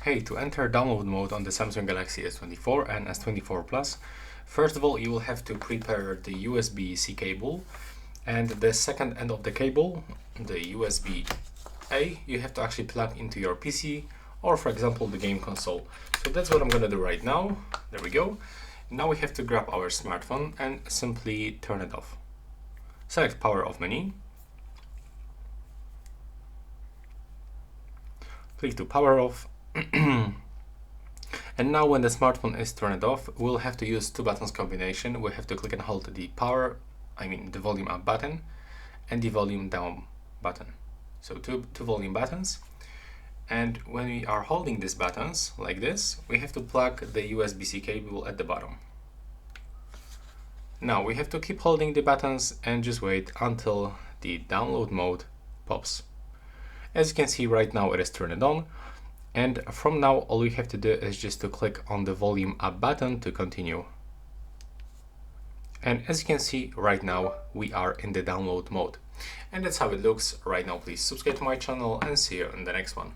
Okay, to enter download mode on the Samsung Galaxy S24 and S24 Plus, first of all you will have to prepare the USB-C cable, and the second end of the cable, the USB-A, you have to actually plug into your PC or, for example, the game console. So that's what I'm gonna do right now. There we go. Now we have to grab our smartphone and simply turn it off. Select power off menu. Click to power off. And now when the smartphone is turned off, we'll have to use two buttons combination. We have to click and hold the the volume up button and the volume down button. So two volume buttons. And when we are holding these buttons like this, we have to plug the USB-C cable at the bottom. Now we have to keep holding the buttons and just wait until the download mode pops. As you can see right now it is turned on, and from now all we have to do is just to click on the volume up button to continue. And as you can see right now we are in the download mode. And that's how it looks right now. Please subscribe to my channel and see you in the next one.